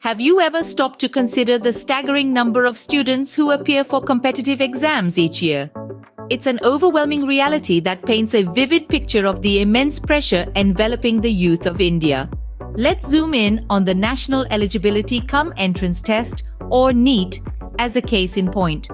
Have you ever stopped to consider the staggering number of students who appear for competitive exams each year? It's an overwhelming reality that paints a vivid picture of the immense pressure enveloping the youth of India. Let's zoom in on the National Eligibility Cum Entrance Test, or NEET, as a case in point.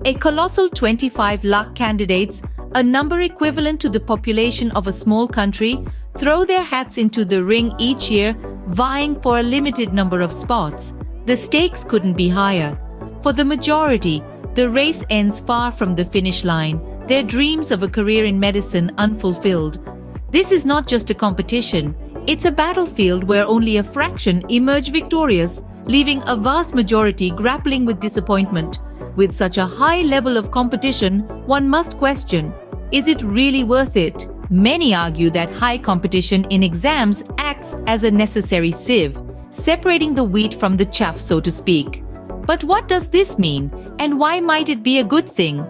A colossal 25 lakh candidates, a number equivalent to the population of a small country, throw their hats into the ring each year, vying for a limited number of spots. The stakes couldn't be higher. For the majority, the race ends far from the finish line, their dreams of a career in medicine unfulfilled. This is not just a competition, it's a battlefield where only a fraction emerge victorious, leaving a vast majority grappling with disappointment. With such a high level of competition, one must question, is it really worth it? Many argue that high competition in exams acts as a necessary sieve, separating the wheat from the chaff, so to speak. But what does this mean, and why might it be a good thing?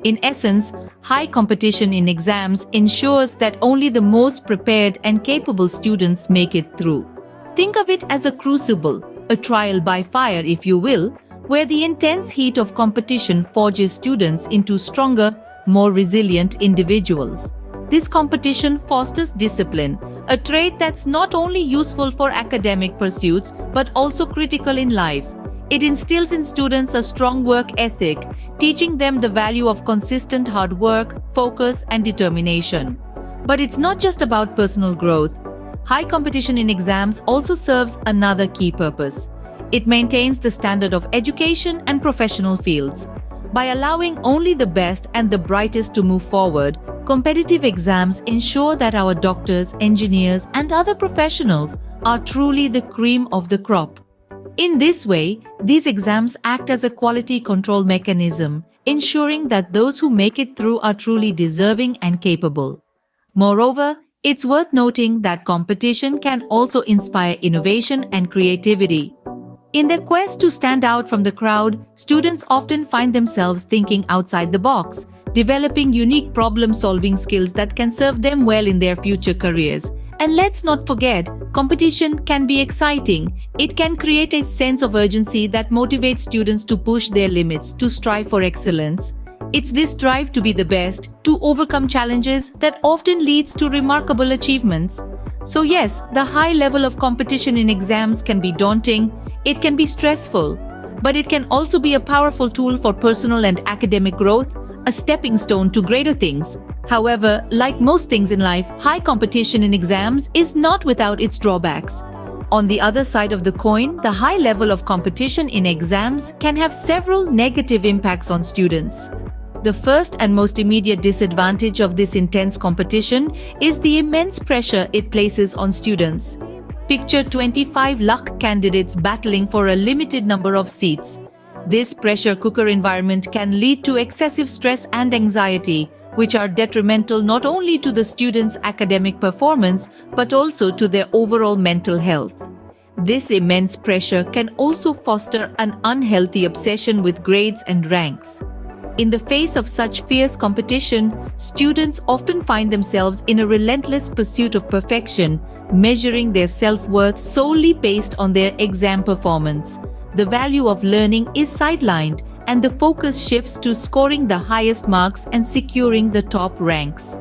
In essence, high competition in exams ensures that only the most prepared and capable students make it through. Think of it as a crucible, a trial by fire if you will, where the intense heat of competition forges students into stronger, more resilient individuals. This competition fosters discipline, a trait that's not only useful for academic pursuits but also critical in life. It instills in students a strong work ethic, teaching them the value of consistent hard work, focus, and determination. But it's not just about personal growth. High competition in exams also serves another key purpose. It maintains the standard of education and professional fields. By allowing only the best and the brightest to move forward, competitive exams ensure that our doctors, engineers, and other professionals are truly the cream of the crop. In this way, these exams act as a quality control mechanism, ensuring that those who make it through are truly deserving and capable. Moreover, it's worth noting that competition can also inspire innovation and creativity. In their quest to stand out from the crowd, students often find themselves thinking outside the box, developing unique problem-solving skills that can serve them well in their future careers. And let's not forget, competition can be exciting. It can create a sense of urgency that motivates students to push their limits, to strive for excellence. It's this drive to be the best, to overcome challenges, that often leads to remarkable achievements. So yes, the high level of competition in exams can be daunting, it can be stressful, but it can also be a powerful tool for personal and academic growth, a stepping stone to greater things. However, like most things in life, high competition in exams is not without its drawbacks. On the other side of the coin, the high level of competition in exams can have several negative impacts on students. The first and most immediate disadvantage of this intense competition is the immense pressure it places on students. Picture 25 lakh candidates battling for a limited number of seats. This pressure cooker environment can lead to excessive stress and anxiety, which are detrimental not only to the students' academic performance but also to their overall mental health. This immense pressure can also foster an unhealthy obsession with grades and ranks. In the face of such fierce competition, students often find themselves in a relentless pursuit of perfection, measuring their self-worth solely based on their exam performance. The value of learning is sidelined, and the focus shifts to scoring the highest marks and securing the top ranks.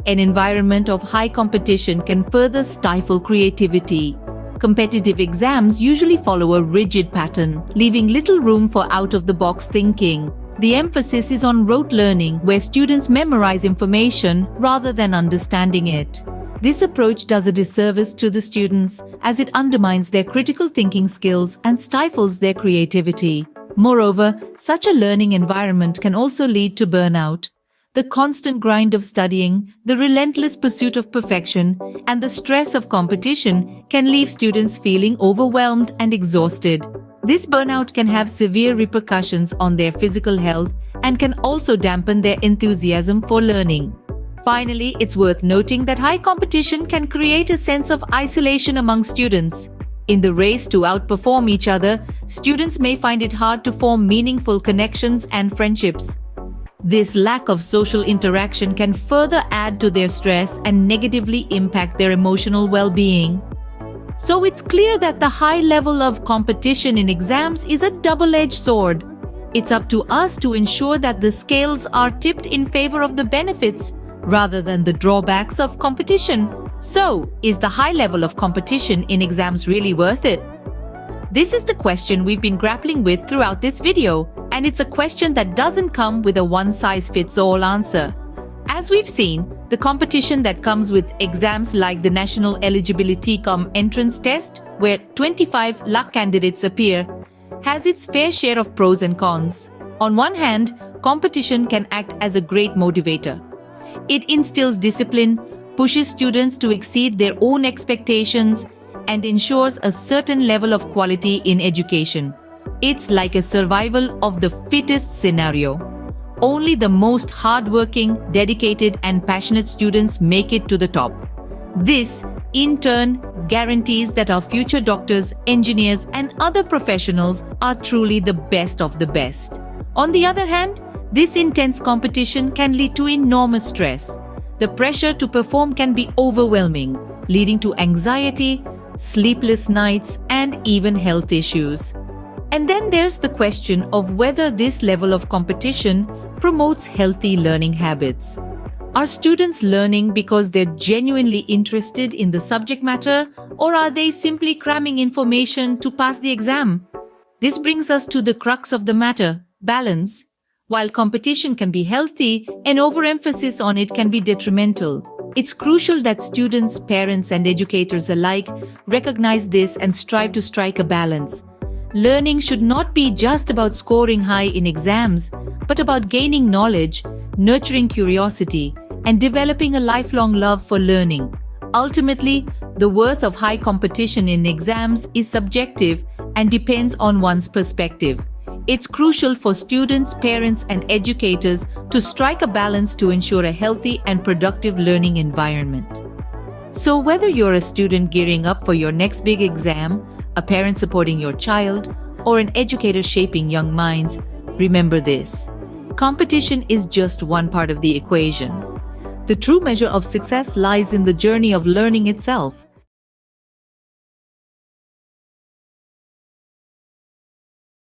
An environment of high competition can further stifle creativity. Competitive exams usually follow a rigid pattern, leaving little room for out-of-the-box thinking. The emphasis is on rote learning, where students memorize information rather than understanding it. This approach does a disservice to the students, as it undermines their critical thinking skills and stifles their creativity. Moreover, such a learning environment can also lead to burnout. The constant grind of studying, the relentless pursuit of perfection, and the stress of competition can leave students feeling overwhelmed and exhausted. This burnout can have severe repercussions on their physical health and can also dampen their enthusiasm for learning. Finally, it's worth noting that high competition can create a sense of isolation among students. In the race to outperform each other, students may find it hard to form meaningful connections and friendships. This lack of social interaction can further add to their stress and negatively impact their emotional well-being. So it's clear that the high level of competition in exams is a double-edged sword. It's up to us to ensure that the scales are tipped in favor of the benefits rather than the drawbacks of competition. So, is the high level of competition in exams really worth it? This is the question we've been grappling with throughout this video, and it's a question that doesn't come with a one-size-fits-all answer. As we've seen, the competition that comes with exams like the National Eligibility Entrance Test, where 25 lakh candidates appear, has its fair share of pros and cons. On one hand, competition can act as a great motivator. It instills discipline, pushes students to exceed their own expectations, and ensures a certain level of quality in education. It's like a survival of the fittest scenario. Only the most hardworking, dedicated, and passionate students make it to the top. This, in turn, guarantees that our future doctors, engineers, and other professionals are truly the best of the best. On the other hand, this intense competition can lead to enormous stress. The pressure to perform can be overwhelming, leading to anxiety, sleepless nights, and even health issues. And then there's the question of whether this level of competition promotes healthy learning habits. Are students learning because they're genuinely interested in the subject matter, or are they simply cramming information to pass the exam? This brings us to the crux of the matter: balance. While competition can be healthy, an overemphasis on it can be detrimental. It's crucial that students, parents, and educators alike recognize this and strive to strike a balance. Learning should not be just about scoring high in exams, but about gaining knowledge, nurturing curiosity, and developing a lifelong love for learning. Ultimately, the worth of high competition in exams is subjective and depends on one's perspective. It's crucial for students, parents, and educators to strike a balance to ensure a healthy and productive learning environment. So whether you're a student gearing up for your next big exam, a parent supporting your child, or an educator shaping young minds, remember this: competition is just one part of the equation. The true measure of success lies in the journey of learning itself.